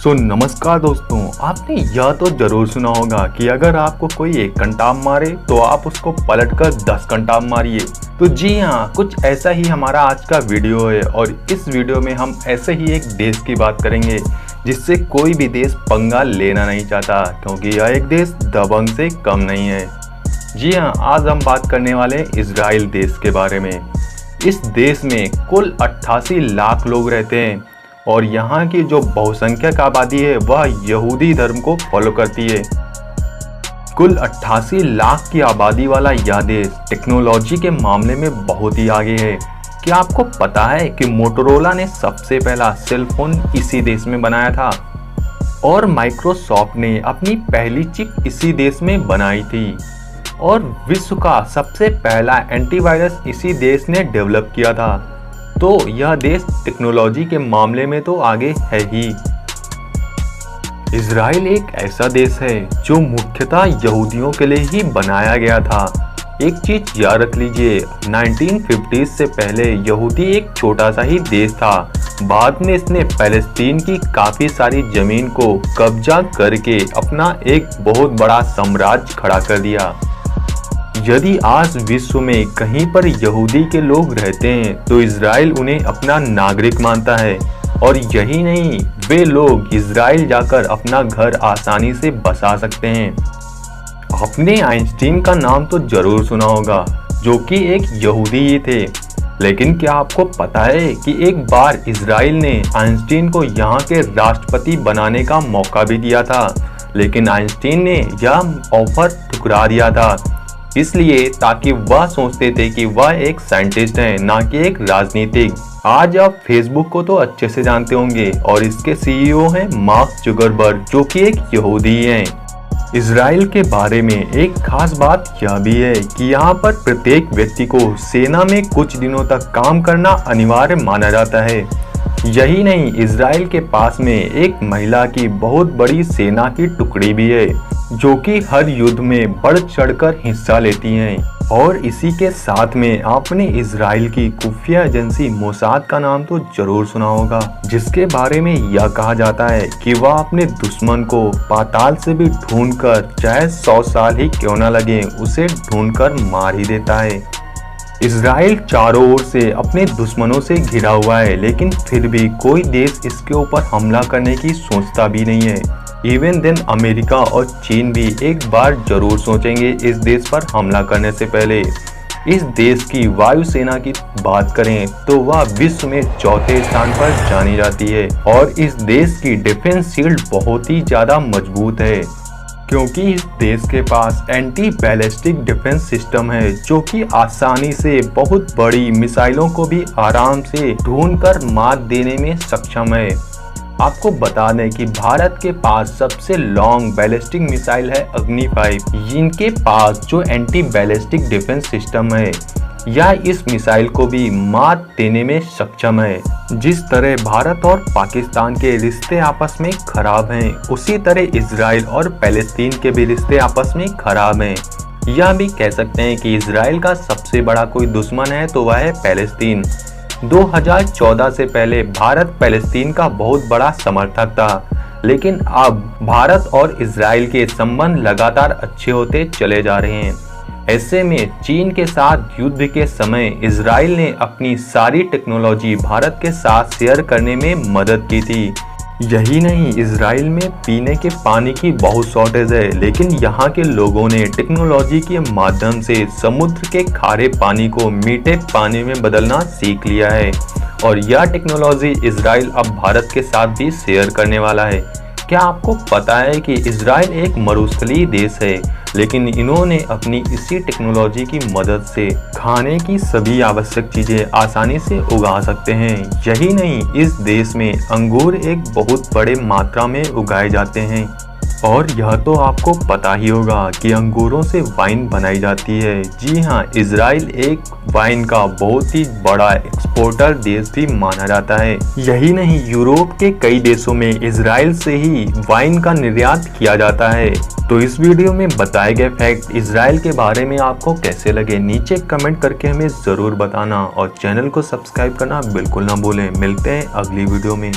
नमस्कार दोस्तों, आपने यह तो जरूर सुना होगा कि अगर आपको कोई एक कंटाम मारे तो आप उसको पलटकर 10 कंटाम मारिए। तो जी हाँ, कुछ ऐसा ही हमारा आज का वीडियो है और इस वीडियो में हम ऐसे ही एक देश की बात करेंगे जिससे कोई भी देश पंगा लेना नहीं चाहता, क्योंकि यह एक देश दबंग से कम नहीं है। जी हाँ, आज हम बात करने वाले हैं इजराइल देश के बारे में। इस देश में कुल 88 लाख लोग रहते हैं और यहाँ की जो बहुसंख्यक आबादी है वह यहूदी धर्म को फॉलो करती है। कुल 88 लाख की आबादी वाला यह देश टेक्नोलॉजी के मामले में बहुत ही आगे है। क्या आपको पता है कि मोटोरोला ने सबसे पहला सेल फोन इसी देश में बनाया था और माइक्रोसॉफ्ट ने अपनी पहली चिप इसी देश में बनाई थी और विश्व का सबसे पहला एंटीवायरस इसी देश ने डेवलप किया था। तो यह देश टेक्नोलॉजी के मामले में तो आगे है ही। इजराइल एक ऐसा देश है जो मुख्यतः यहूदियों के लिए ही बनाया गया था। एक चीज याद रख लीजिए, 1950 से पहले यहूदी एक छोटा सा ही देश था। बाद में इसने पैलेस्तीन की काफी सारी जमीन को कब्जा करके अपना एक बहुत बड़ा साम्राज्य खड़ा कर दिया। यदि आज विश्व में कहीं पर यहूदी के लोग रहते हैं तो इजराइल उन्हें अपना नागरिक मानता है और यही नहीं, वे लोग इजराइल जाकर अपना घर आसानी से बसा सकते हैं। आपने आइंस्टीन का नाम तो जरूर सुना होगा, जो कि एक यहूदी ही थे। लेकिन क्या आपको पता है कि एक बार इजराइल ने आइंस्टीन को यहाँ के राष्ट्रपति बनाने का मौका भी दिया था, लेकिन आइंस्टीन ने यह ऑफर ठुकरा दिया था, इसलिए ताकि वह सोचते थे कि वह एक साइंटिस्ट हैं, ना कि एक राजनीतिक। आज आप फेसबुक को तो अच्छे से जानते होंगे और इसके सीईओ हैं मार्क जुकरबर्ग, जो कि एक यहूदी हैं। इजराइल के बारे में एक खास बात यह भी है कि यहाँ पर प्रत्येक व्यक्ति को सेना में कुछ दिनों तक काम करना अनिवार्य माना जाता है। यही नहीं, इजराइल के पास में एक महिला की बहुत बड़ी सेना की टुकड़ी भी है, जो कि हर युद्ध में बढ़ चढ़कर हिस्सा लेती हैं। और इसी के साथ में आपने इजराइल की खुफिया एजेंसी मोसाद का नाम तो जरूर सुना होगा, जिसके बारे में यह कहा जाता है कि वह अपने दुश्मन को पाताल से भी ढूंढकर, चाहे 100 साल ही क्यों न लगे, उसे ढूंढकर मार ही देता है। इजराइल चारों ओर से अपने दुश्मनों से घिरा हुआ है, लेकिन फिर भी कोई देश इसके ऊपर हमला करने की सोचता भी नहीं है। इवन देन अमेरिका और चीन भी एक बार जरूर सोचेंगे इस देश पर हमला करने से पहले। इस देश की वायुसेना की बात करें तो वह विश्व में चौथे स्थान पर जानी जाती है और इस देश की डिफेंस शील्ड बहुत ही ज्यादा मजबूत है, क्योंकि इस देश के पास एंटी बैलिस्टिक डिफेंस सिस्टम है, जो कि आसानी से बहुत बड़ी मिसाइलों को भी आराम से ढूंढकर मात देने में सक्षम है। आपको बता दें कि भारत के पास सबसे लॉन्ग बैलिस्टिक मिसाइल है अग्नि 5। इनके पास जो एंटी बैलिस्टिक डिफेंस सिस्टम है, यह इस मिसाइल को भी मात देने में सक्षम है। जिस तरह भारत और पाकिस्तान के रिश्ते आपस में खराब हैं, उसी तरह इजराइल और पैलेस्तीन के भी रिश्ते आपस में खराब हैं। यह भी कह सकते हैं कि इजराइल का सबसे बड़ा कोई दुश्मन है तो वह है पैलेस्तीन। 2014 से पहले भारत पैलेस्तीन का बहुत बड़ा समर्थक था, लेकिन अब भारत और इजराइल के संबंध लगातार अच्छे होते चले जा रहे हैं। ऐसे में चीन के साथ युद्ध के समय इजराइल ने अपनी सारी टेक्नोलॉजी भारत के साथ शेयर करने में मदद की थी। यही नहीं, इजराइल में पीने के पानी की बहुत शॉर्टेज है, लेकिन यहाँ के लोगों ने टेक्नोलॉजी के माध्यम से समुद्र के खारे पानी को मीठे पानी में बदलना सीख लिया है और यह टेक्नोलॉजी इजराइल अब भारत के साथ भी शेयर करने वाला है। क्या आपको पता है कि इजराइल एक मरुस्थलीय देश है, लेकिन इन्होंने अपनी इसी टेक्नोलॉजी की मदद से खाने की सभी आवश्यक चीजें आसानी से उगा सकते हैं। यही नहीं, इस देश में अंगूर एक बहुत बड़े मात्रा में उगाए जाते हैं और यह तो आपको पता ही होगा कि अंगूरों से वाइन बनाई जाती है। जी हाँ, इजराइल एक वाइन का बहुत ही बड़ा एक्सपोर्टर देश भी माना जाता है। यही नहीं, यूरोप के कई देशों में इजराइल से ही वाइन का निर्यात किया जाता है। तो इस वीडियो में बताए गए फैक्ट इजराइल के बारे में आपको कैसे लगे, नीचे कमेंट करके हमें ज़रूर बताना और चैनल को सब्सक्राइब करना बिल्कुल ना भूलें। मिलते हैं अगली वीडियो में।